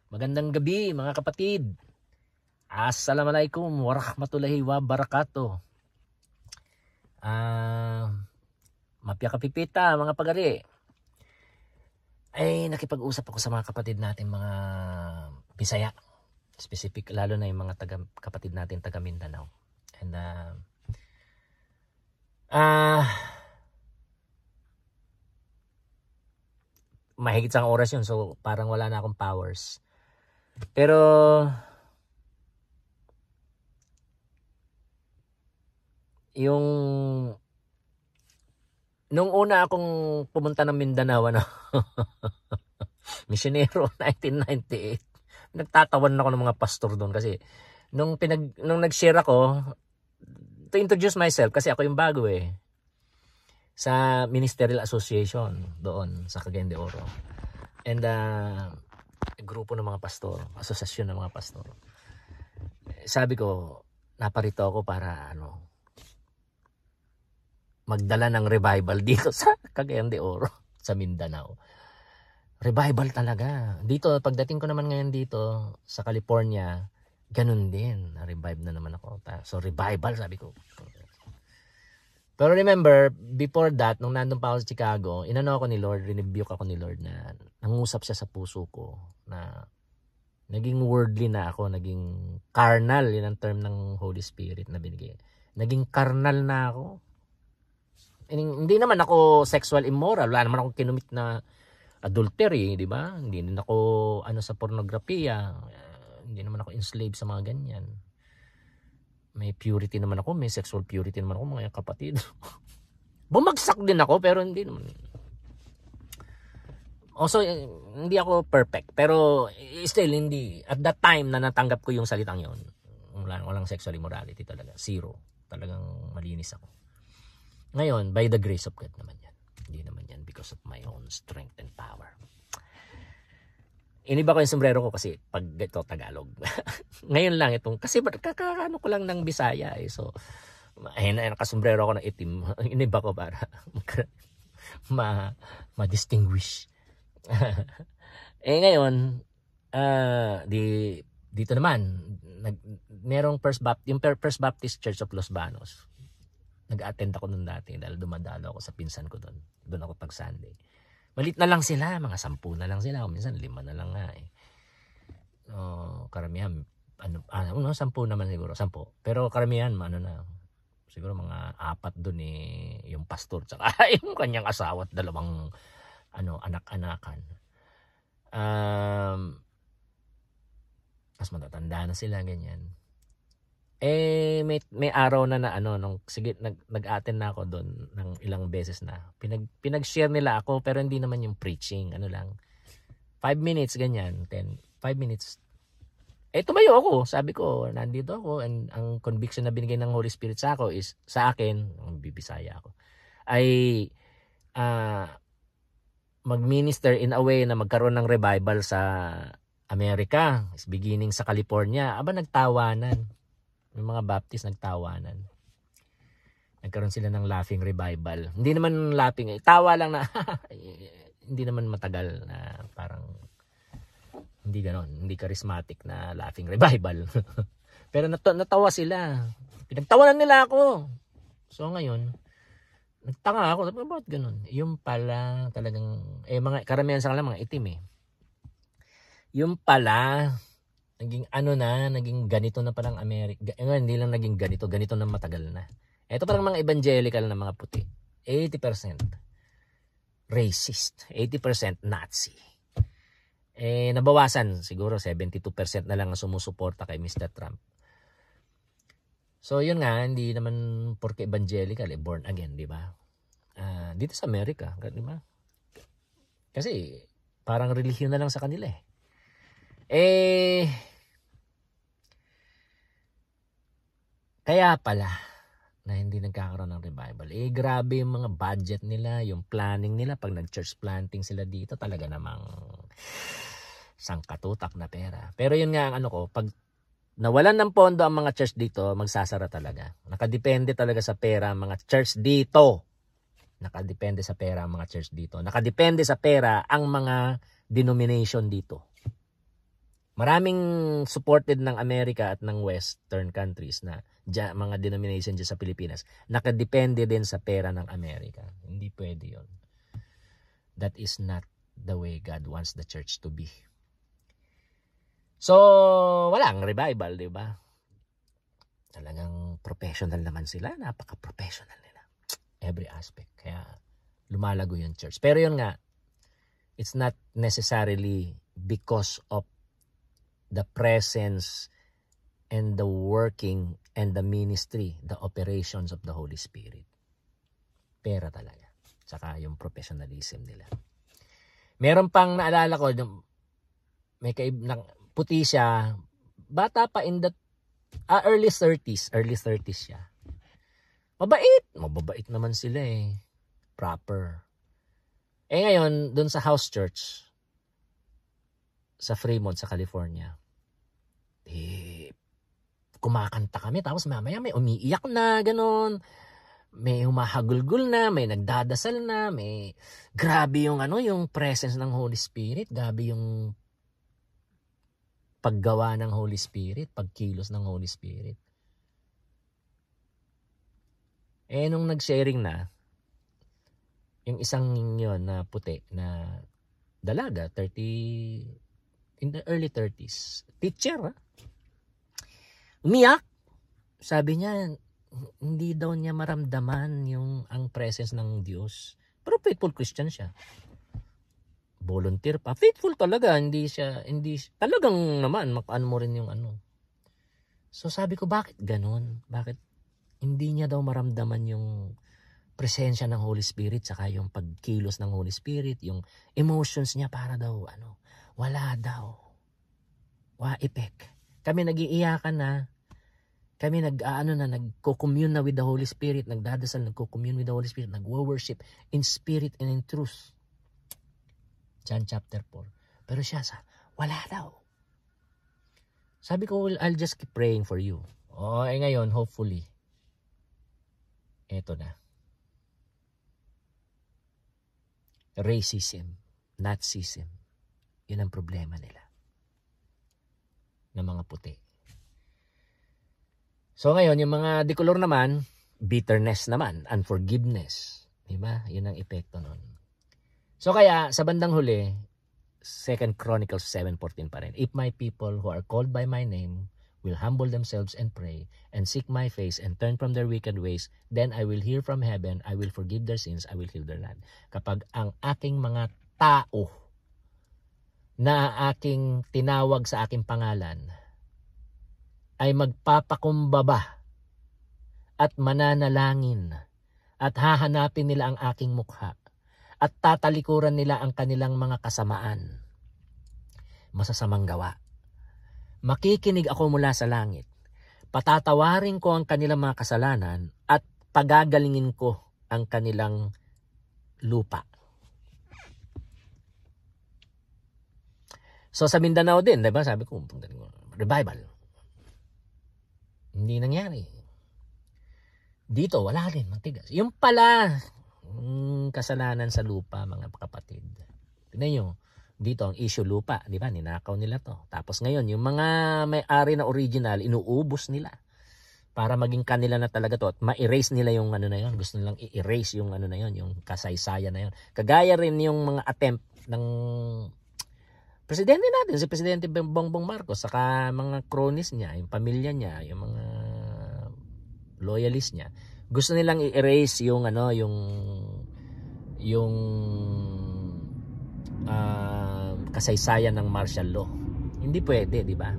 Magandang gabi mga kapatid. Assalamualaikum warahmatullahi wabarakatuh. Mapya kapipita mga pagari. Ay nakipag-usap ako sa mga kapatid natin mga Bisaya. Specific lalo na yung mga kapatid natin taga Mindanao. And mahigit sang oras yun, so parang wala na akong powers. Pero yung nung una akong pumunta ng Mindanao, misyonero 1998, nagtatawan ako ng mga pastor doon kasi nung nag-share ako to introduce myself kasi ako yung bago sa Ministerial Association doon sa Cagayan de Oro. And grupo ng mga pastor, asosasyon ng mga pastor. Sabi ko, naparito ako para magdala ng revival dito sa Cagayan de Oro, sa Mindanao. Revival talaga. Dito, pagdating ko naman ngayon dito sa California, ganun din. Na-revive na naman ako. So, revival, sabi ko. Pero remember, before that, nung nandun pa ako sa Chicago, inano ako ni Lord, rinebuke ako ni Lord na nangusap siya sa puso ko na naging worldly na ako, naging carnal, yun ang term ng Holy Spirit na binigay. Naging carnal na ako. Hindi naman ako sexual immoral, wala naman ako kinumit na adultery, di ba? Hindi din ako sa pornografiya, hindi naman ako enslaved sa mga ganyan. May purity naman ako, may sexual purity naman ako mga kapatid. Bumagsak din ako pero hindi naman. Also, hindi ako perfect pero still hindi. At that time na natanggap ko yung salitang yon, walang sexual immorality talaga. Zero. Talagang malinis ako. Ngayon, by the grace of God naman yan. Hindi naman yan because of my own strength and power. Iniba ko yung sombrero ko kasi pag ito Tagalog. Ngayon lang itong, kasi kakano ko lang ng Bisaya So, nakasombrero ako ng itim. Iniba ko para ma-distinguish. Ngayon, dito naman, merong yung First Baptist Church of Los Banos. Nag-attend ako nun dati dahil dumadalo ako sa pinsan ko doon. Doon ako pag Sunday. Malit na lang sila, mga 10 na lang sila, o minsan 5 na lang nga karamihan, 10 naman siguro, 10. Pero karamihan, siguro mga 4 doon yung pastor, tsaka yung kanyang asawa at 2 anak-anakan. Mas matatanda na sila, ganyan. May araw na sige, nag-attend na ako doon ng ilang beses na. Pinag-share nila ako pero hindi naman yung preaching, lang. 5 minutes ganyan, 5 minutes. Tumayo ako, sabi ko, nandito ako and ang conviction na binigay ng Holy Spirit sa akin, bibisaya ako. Ay mag-minister in a way na magkaroon ng revival sa Amerika, beginning sa California. Nagtawanan. Yung mga Baptist nagtawanan. Nagkaroon sila ng laughing revival. Hindi naman laughing, tawa lang na hindi naman matagal na parang hindi ganon, hindi charismatic na laughing revival. Pero natawa sila. Pinagtawanan nila ako. So ngayon, nagtanga ako, sabi, bakit ganon? Yung pala talagang mga karamihan sa kanila mga itim Yung pala naging naging ganito na parang Amerika. Hindi lang naging ganito na matagal na. Ito parang mga evangelical na mga puti. 80% racist, 80% Nazi. Nabawasan siguro 72% na lang ang sumusuporta kay Mr. Trump. So yun nga, hindi naman porke evangelical, born again, di ba? Dito sa Amerika, di ba? Kasi parang relihiyon na lang sa kanila kaya pala na hindi nagkakaroon ng revival. Grabe yung mga budget nila, yung planning nila. Pag nag-church planting sila dito, talaga namang sangkatutak na pera. Pero yun nga ang pag nawalan ng pondo ang mga church dito, magsasara talaga. Nakadepende talaga sa pera ang mga church dito. Nakadepende sa pera ang mga church dito. Nakadepende sa pera ang mga denomination dito. Maraming supported ng Amerika at ng Western countries na mga denomination dyan sa Pilipinas, nakadepende din sa pera ng Amerika. Hindi pwede yun. That is not the way God wants the church to be. So, walang revival, di ba? Talagang professional naman sila. Napaka-professional nila. Every aspect. Kaya lumalago yung church. Pero yun nga, it's not necessarily because of the presence and the working and the ministry, the operations of the Holy Spirit. Pera talaga. Tsaka yung professionalism nila. Meron pang naalala ko, may puti siya, bata pa in the early 30s siya. Mababait naman sila eh. Proper. Ngayon, dun sa house church, sa Fremont, sa California, kumakanta kami, tapos mamaya may umiiyak na, ganun. May humahagulgul na, may nagdadasal na, may grabe yung yung presence ng Holy Spirit, grabe yung paggawa ng Holy Spirit, pagkilos ng Holy Spirit. Nung nag-sharing na, yung isang yun na puti, na dalaga, 30, in the early 30s, teacher, umiyak. Sabi niya, hindi daw niya maramdaman ang presence ng Diyos. Pero faithful Christian siya. Volunteer pa. Faithful talaga. Hindi talagang naman, makaan mo rin yung So sabi ko, bakit ganun? Bakit hindi niya daw maramdaman yung presensya ng Holy Spirit, saka yung pagkilos ng Holy Spirit, yung emotions niya para daw, wala daw. Epek. Kami nag-iiyakan na. Kami nagko-commune na with the Holy Spirit, nagdadasal, nagko-commune with the Holy Spirit, nagwo-worship in spirit and in truth. John chapter 4. Pero siya wala daw. Sabi ko, well, I'll just keep praying for you. Ngayon, hopefully, eto na. Racism, Nazism, yun ang problema nila. Ng mga puti. So ngayon, yung mga decolor naman, bitterness naman, unforgiveness. Diba? Yun ang epekto nun. So kaya, sa bandang huli, 2 Chronicles 7:14 pa rin. If my people who are called by my name will humble themselves and pray and seek my face and turn from their wicked ways, then I will hear from heaven, I will forgive their sins, I will heal their land. Kapag ang aking mga tao na aking tinawag sa aking pangalan ay magpapakumbaba at mananalangin at hahanapin nila ang aking mukha at tatalikuran nila ang kanilang mga kasamaan, masasamang gawa, makikinig ako mula sa langit, patatawarin ko ang kanilang mga kasalanan at pagagalingin ko ang kanilang lupa. So sa Mindanao din, diba? Sabi ko, revival. Hindi nangyari. Dito, wala rin, matigas. Yung pala, kasalanan sa lupa, mga kapatid. Tignan nyo, dito ang issue lupa, di ba? Ninakaw nila to. Tapos ngayon, yung mga may-ari na original, inuubos nila. Para maging kanila na talaga to. At ma-erase nila yung na yun. Gusto nilang i-erase yung na yun, yung kasaysayan na yun. Kagaya rin yung mga attempt ng presidente natin, si Presidente Bongbong Marcos, saka mga cronies niya, yung pamilya niya, yung mga loyalist niya. Gusto nilang i-erase yung kasaysayan ng martial law. Hindi pwede, di ba?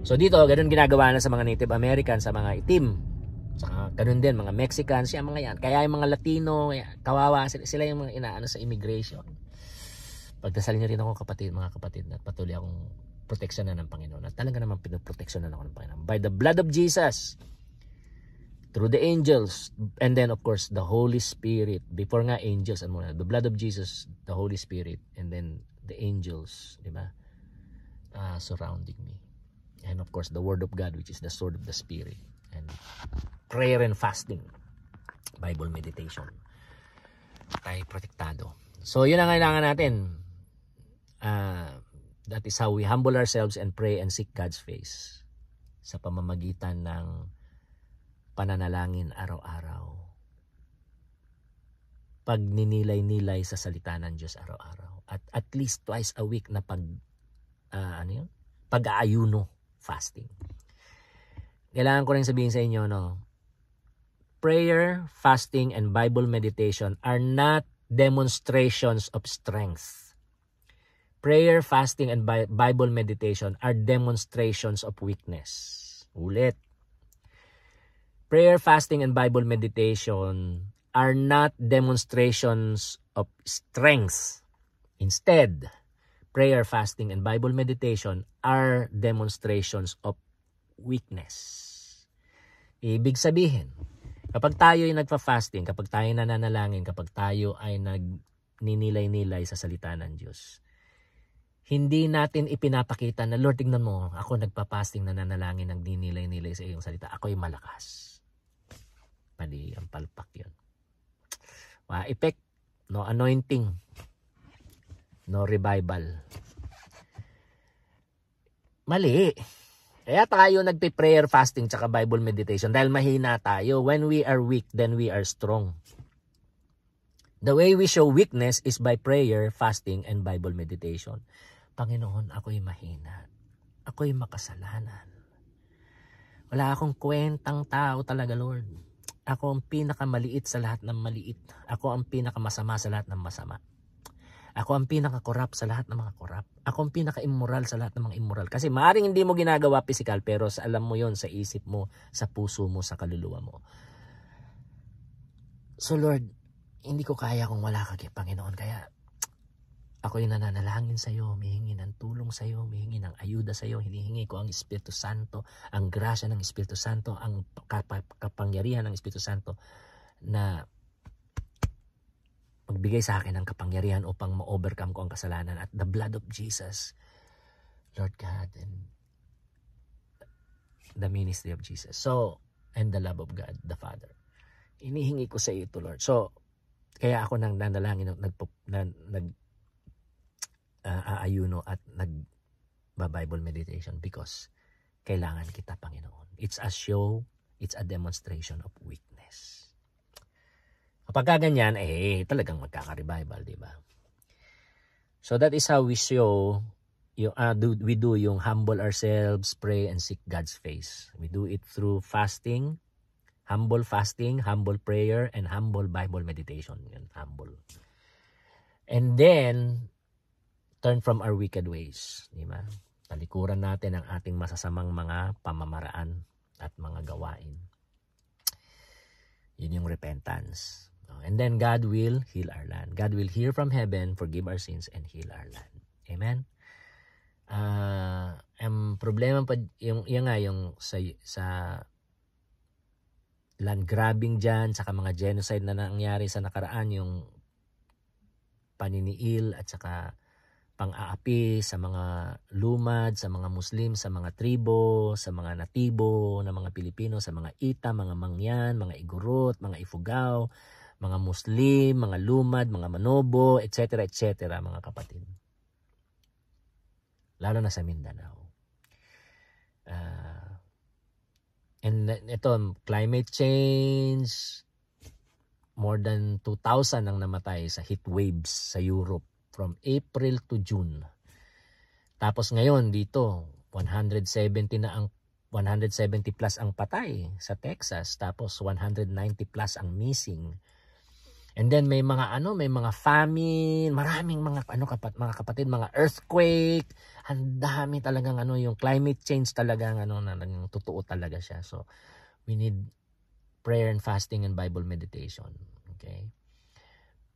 So dito, ganun ginagawa na sa mga Native Americans, sa mga itim. Saka ganun din, mga Mexicans, mga yan. Kaya yung mga Latino, kawawa, sila yung mga inaano sa immigration. Pagdasal niyo rin ako mga kapatid, at patuloy akong proteksyonan ng Panginoon. At talaga naman pinoproteksyonan ako ng Panginoon. By the blood of Jesus, through the angels, and then of course the Holy Spirit. Before nga angels, the blood of Jesus, the Holy Spirit, and then the angels, di ba? Surrounding me. And of course the Word of God, which is the sword of the Spirit. And prayer and fasting. Bible meditation. Tayo protektado. So yun ang kailangan natin. That is how we humble ourselves and pray and seek God's face sa pamamagitan ng pananalangin araw-araw. Pagninilay-nilay sa salita ng Diyos araw-araw. At least twice a week na pag-aayuno, fasting. Kailangan ko rin sabihin sa inyo, no? Prayer, fasting, and Bible meditation are not demonstrations of strength. Prayer, fasting, and Bible meditation are demonstrations of weakness. Ulit. Prayer, fasting, and Bible meditation are not demonstrations of strength. Instead, prayer, fasting, and Bible meditation are demonstrations of weakness. Ibig sabihin, kapag tayo ay nagpa-fasting, kapag tayo nananalangin, kapag tayo ay nagninilay-nilay sa salita ng Diyos, hindi natin ipinapakita na, Lord, tingnan mo, ako nagpa-fasting, nananalangin, nagninilay-nilay sa iyong salita. Ako'y malakas. Mali, ang palpak yun. Effect, no anointing, no revival. Mali. Kaya tayo nagpe-prayer, fasting, tsaka Bible meditation dahil mahina tayo. When we are weak, then we are strong. The way we show weakness is by prayer, fasting, and Bible meditation. Panginoon, ako'y mahina. Ako'y makasalanan. Wala akong kwentang tao talaga, Lord. Ako ang pinakamaliit sa lahat ng maliit. Ako ang pinakamasama sa lahat ng masama. Ako ang pinaka-corrupt sa lahat ng mga corrupt. Ako ang pinaka-immoral sa lahat ng mga immoral. Kasi maaaring hindi mo ginagawa physical, pero alam mo yon sa isip mo, sa puso mo, sa kaluluwa mo. So Lord, hindi ko kaya kung wala ka, Panginoon. Kaya ako'y nananalangin sa iyo, humihingi ng tulong sa iyo, humihingi ng ayuda sa iyo, hinihingi ko ang Espiritu Santo, ang grasya ng Espiritu Santo, ang kapangyarihan ng Espiritu Santo na magbigay sa akin ng kapangyarihan upang ma-overcome ko ang kasalanan at the blood of Jesus, Lord God, and the ministry of Jesus. So, and the love of God, the Father. Inihingi ko sa iyo ito, Lord. So, kaya ako nang nanalangin, aayuno at nag-Bible meditation because kailangan kita, Panginoon. It's a show, it's a demonstration of weakness. Kapag ganyan, talagang magkaka-revival, di ba? So that is how we show, we do yung humble ourselves, pray, and seek God's face. We do it through fasting, humble prayer, and humble Bible meditation. Yan, humble. And then, turn from our wicked ways. Di ba? Talikuran natin ang ating masasamang mga pamamaraan at mga gawain. Yun yung repentance. And then God will heal our land. God will hear from heaven, forgive our sins, and heal our land. Amen? Ang problema pa, yung sa land grabbing dyan, saka mga genocide na nangyari sa nakaraan, yung paniniil at saka pang-aapi sa mga lumad, sa mga Muslim, sa mga tribo, sa mga natibo na mga Pilipino, sa mga Ita, mga Mangyan, mga Igorot, mga Ifugao, mga Muslim, mga lumad, mga Manobo, etc., mga kapatid. Lalo na sa Mindanao. And ito, climate change, more than 2,000 ang namatay sa heat waves sa Europe from April to June. Tapos ngayon dito, 170 plus ang patay sa Texas, tapos 190 plus ang missing. And then may mga famine, maraming mga kapatid, mga earthquake, ang dami talagang yung climate change talagang naging totoo talaga siya. So we need prayer and fasting and Bible meditation. Okay?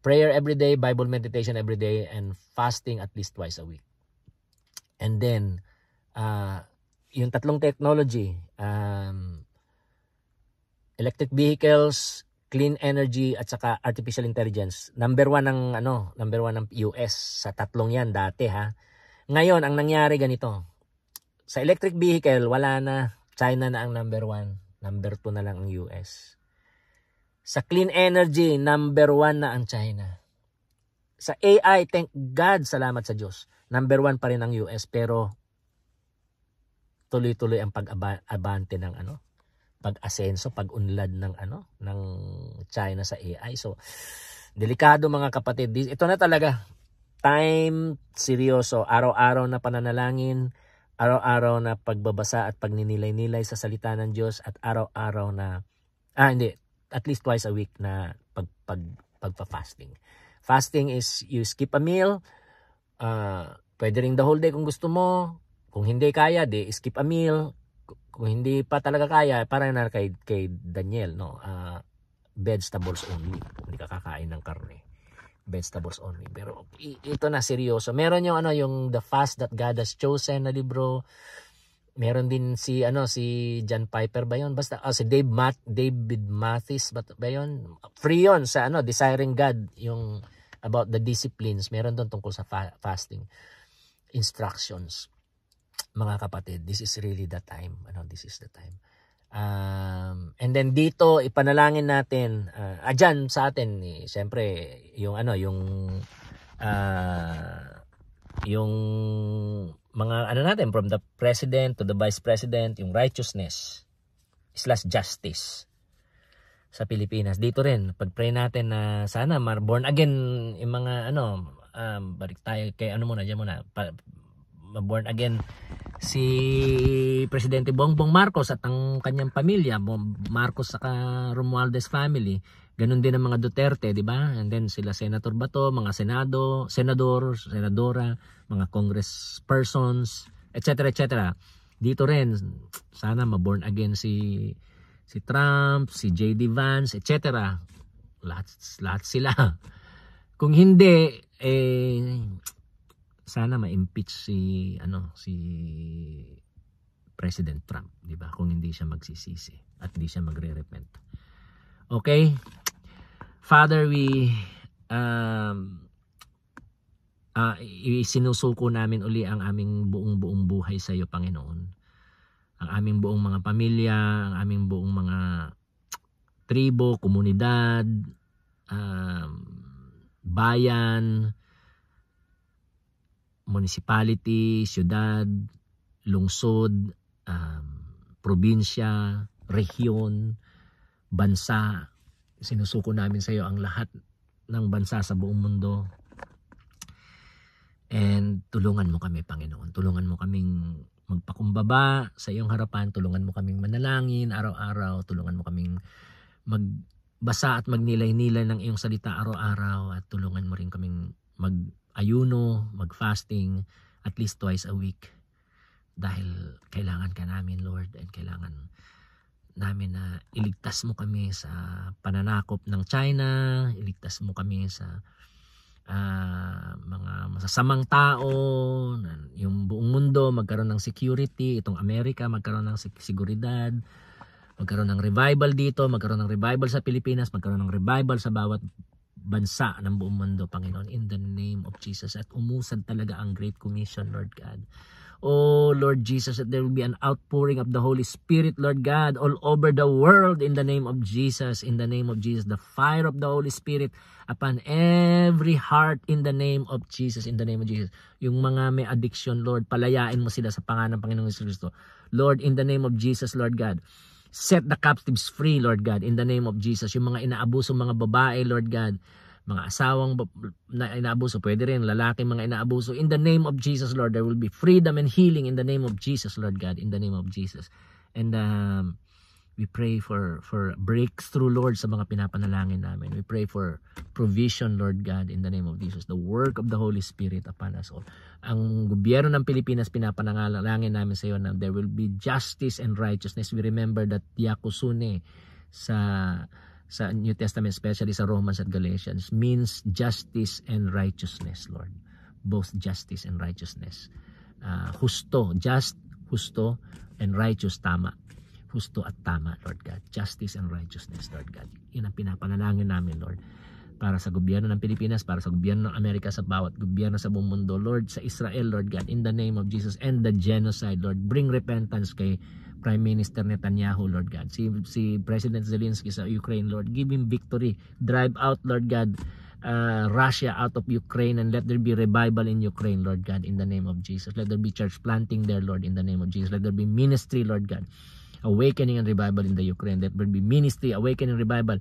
Prayer every day, Bible meditation every day, and fasting at least twice a week. And then yung tatlong technology, electric vehicles, clean energy at saka artificial intelligence. Number one ng US sa tatlong yan dati ha. Ngayon ang nangyari ganito. Sa electric vehicle wala na, China na ang number 1, number 2 na lang ang US. Sa clean energy, number 1 na ang China. Sa AI, thank God, salamat sa Diyos. Number 1 pa rin ang US, pero tuloy-tuloy ang pag-abante ng pag-asenso, pag-unlad ng China sa AI. So delikado mga kapatid. Ito na talaga time seryoso, araw-araw na pananalangin, araw-araw na pagbabasa at pagninilay-nilay sa salita ng Diyos, at araw-araw na at least twice a week na pagpa-fasting. Fasting is you skip a meal, pwede ring the whole day kung gusto mo. Kung hindi kaya, skip a meal. Kung hindi pa talaga kaya, parang na kay Daniel, vegetables only. Kung hindi ka kakain ng karne, vegetables only. Pero ito na seryoso. Meron yung The Fast That God Has Chosen na libro. Meron din si John Piper ba yun? Basta si David Mathis ba yun? Free yun sa Desiring God, yung about the disciplines. Meron doon tungkol sa fasting instructions. Mga kapatid, this is really the time. This is the time. And then dito ipanalangin natin dyan sa atin, siyempre yung mga natin, from the president to the vice president, yung righteousness / justice sa Pilipinas. Dito rin pag-pray natin na sana born again yung mga balik tayo kay born again si Presidente Bongbong Marcos at ang kanyang pamilya, Marcos saka Romualdez family. Ganun din ang mga Duterte, di ba? And then sila Senator Bato, mga senador, senadora, mga congresspersons, etc. etc. Dito rin sana ma-born again si Trump, si J.D. Vance, etc. Lahat sila. Kung hindi sana ma-impeach si President Trump, di ba? Kung hindi siya magsisisi at hindi siya magre-repent. Okay? Father, we sinusuko namin uli ang aming buong buhay sa iyo, Panginoon. Ang aming buong mga pamilya, ang aming buong mga tribo, komunidad, bayan, municipality, syudad, lungsod, probinsya, rehiyon, bansa. Sinusuko namin sa iyo ang lahat ng bansa sa buong mundo. And tulungan mo kami, Panginoon. Tulungan mo kaming magpakumbaba sa iyong harapan. Tulungan mo kaming manalangin araw-araw. Tulungan mo kaming magbasa at magnilay-nilay ng iyong salita araw-araw. At tulungan mo rin kaming mag-ayuno, mag-fasting at least twice a week. Dahil kailangan ka namin, Lord, and kailangan namin na iligtas mo kami sa pananakop ng China, iligtas mo kami sa mga masasamang tao, yung buong mundo magkaroon ng security, itong Amerika magkaroon ng seguridad, magkaroon ng revival dito, magkaroon ng revival sa Pilipinas, magkaroon ng revival sa bawat bansa ng buong mundo, Panginoon, in the name of Jesus. At umusad talaga ang Great Commission, Lord God. Oh Lord Jesus, that there will be an outpouring of the Holy Spirit, Lord God, all over the world in the name of Jesus. In the name of Jesus, the fire of the Holy Spirit upon every heart in the name of Jesus. In the name of Jesus. Yung mga may addiction, Lord, palayain mo sila sa pangalan ng Panginoong Kristo. Lord, in the name of Jesus, Lord God, set the captives free, Lord God, in the name of Jesus. Yung mga inaabuso, mga babae, Lord God, mga asawang na inaabuso, pwede rin lalaki mga inaabuso, in the name of Jesus, Lord, there will be freedom and healing in the name of Jesus, Lord God, in the name of Jesus. And we pray for breakthrough, Lord, sa mga pinapanalangin namin. We pray for provision, Lord God, in the name of Jesus, the work of the Holy Spirit upon us all. Ang gobyerno ng Pilipinas, pinapanalangin namin sa iyo na there will be justice and righteousness. We remember that diakusune sa New Testament, especially sa Romans at Galatians, means justice and righteousness, Lord. Both justice and righteousness. Husto, husto, and righteous, tama. Husto at tama, Lord God. Justice and righteousness, Lord God. Yun ang pinapanalangin namin, Lord. Para sa gobyerno ng Pilipinas, para sa gobyerno ng Amerika, sa bawat gobyerno sa buong mundo, Lord, sa Israel, Lord God, in the name of Jesus, and the genocide, Lord. Bring repentance kay Prime Minister Netanyahu, Lord God. Si President Zelensky sa Ukraine, Lord, give him victory. Drive out, Lord God, Russia out of Ukraine, and let there be revival in Ukraine, Lord God, in the name of Jesus. Let there be church planting there, Lord, in the name of Jesus. Let there be ministry, Lord God, awakening and revival in the Ukraine. Let there be ministry, awakening, revival,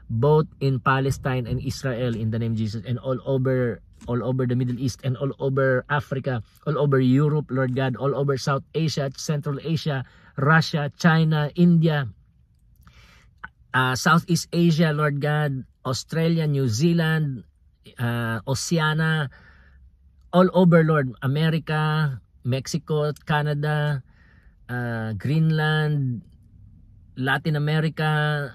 both in Palestine and Israel, in the name of Jesus, and all over the Middle East, and all over Africa, all over Europe, Lord God, all over South Asia, Central Asia, Russia, China, India, Southeast Asia, Lord God, Australia, New Zealand, Oceania, all over, Lord, America, Mexico, Canada, Greenland, Latin America,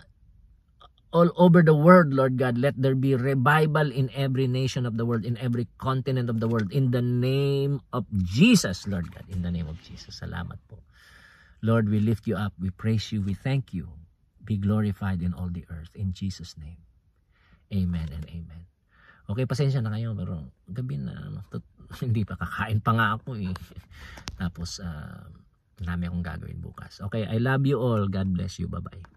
all over the world, Lord God. Let there be revival in every nation of the world, in every continent of the world, in the name of Jesus, Lord God, in the name of Jesus. Salamat po. Lord, we lift you up, we praise you, we thank you. Be glorified in all the earth, in Jesus' name. Amen and amen. Okay, pasensya na kayo, pero gabi na, hindi pa, kakain pa nga ako eh. Tapos, marami akong gagawin bukas. Okay, I love you all. God bless you. Bye-bye.